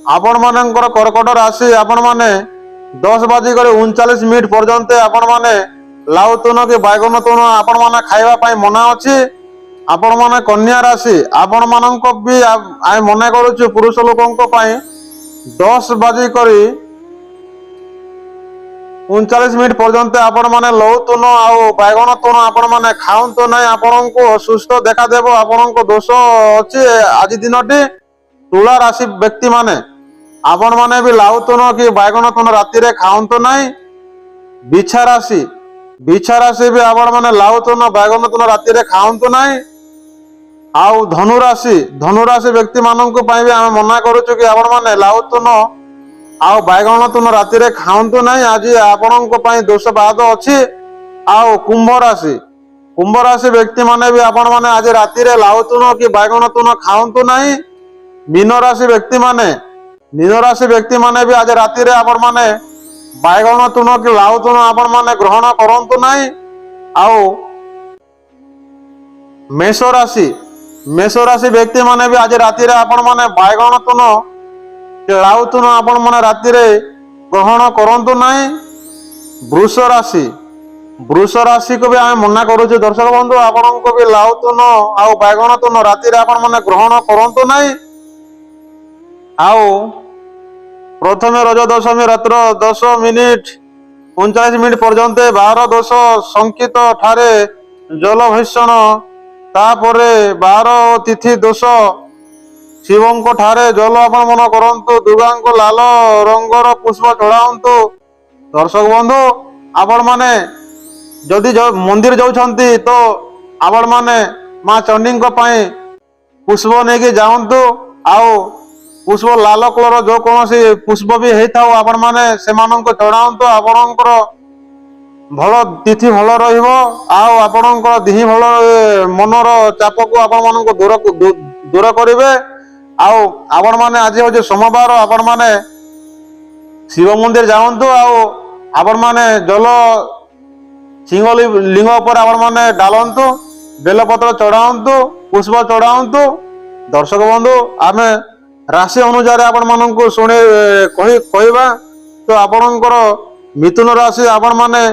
आपण मानकर कर्कट राशि आपण माने 10:39 पर्यंत आपण माने लाउ तुन कि बैगन तुन आपण माने खाइबा पई मना अछि। आपण माने कन्या राशि आपण मानक भी आइ मना करूछु पुरुष लोकंक पई 10:39 पर्यंत आपण माने लौ तुन आउ बैगन तुन आपण माने खाउंतो नै। आपनको असुस्थ देखा देबो, आपनको दोष अछि आज दिनटी। तुला राशि व्यक्ति माने आपण माने भी लाउ तुन कि बैगन तुन राति रे खाउंतो नै। बिछा राशि भी आपण माने लाउ तुन बैगन तुन राति रे खाउंतो नै। आउ धनु राशि व्यक्ति मानक पई भी हम मना करूछु कि आपण माने लाउ तुन आउ बैगन तुन राति रे खाउंतो नै। आज आपणक पई दोष बाद अछि। आउ कुंभ राशि व्यक्ति माने भी आपण माने आज राति रे लाउ तुन कि बैगन तुन खाउंतो नै। मीन राशि व्यक्ति माने भी आज राति रे आपण माने बैगन तुन कि लाउ तुन आपण माने ग्रहण करंतो नै। आउ मेष राशि व्यक्ति माने भी आज राति रे आपण माने बैगन तुन लाउ तुन आपण माने राति रे ग्रहण करंतो नै। वृष राशि को भी आम मना करूछु दर्शक बंधु, आपण को भी लाउ तुन आउ बैगन तुन राति रे आपण माने ग्रहण करंतो नै। आउ प्रथमे रज दशमी रात्र 10:39 पर्यंत 12 दोष संकित ठारे जल भीषण, तापरे 12 तिथि दोष शिवंक ठारे जल आपण मन करंतु। दुर्गांको लाल रंगर पुष्प चढ़ाऊंतु। दर्शक बंधु आपण माने जदि मंदिर जाउछंती तो आपण माने मां चंडी को पई पुष्प नेकी जाऊंतु। आउ पुष्प लाल कलर जो कौन पुष्प भी हेताओ आपण माने सेमानंको चढ़ाऊंतु। आपणकर भल तिथि भल रहिबो। आउ आपणकर दिही भल मनर चाप को आपण मानको दूर करिवे। आउ आपण माने आज होजे सोमवार, आपण माने शिव मंदिर जाऊंतु। आउ आपण माने जल सिंह लिंग पर आपण माने डालंतु, बेलपत्र चढ़ाऊंतु, पुष्प चढ़ाऊंतु। दर्शक बंधु आमे राशि अनुसार आपण माननको सुने कहबा तो आपणकर मिथुन राशि आपण माने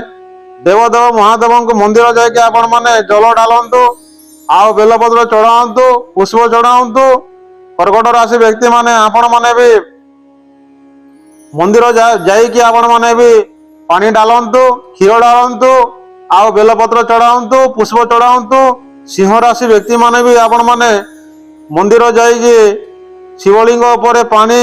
देवदेव महादेवंक मंदिर जाके आपण माने जल डालंतु, आउ बेलपत्र चढ़ाऊंतु, पुष्प चढ़ाऊंतु। कर्कट राशि व्यक्ति माने आपण माने भी मंदिर जाइए आपण माने भी पानी डालंतु, क्षीर डालंतु, आउ बेलपत्र चढ़ाऊंतु, पुष्प चढ़ाऊंतु। सिंह राशि व्यक्ति माने भी आपण माने मंदिर जाइए शिवलिंग पर पानी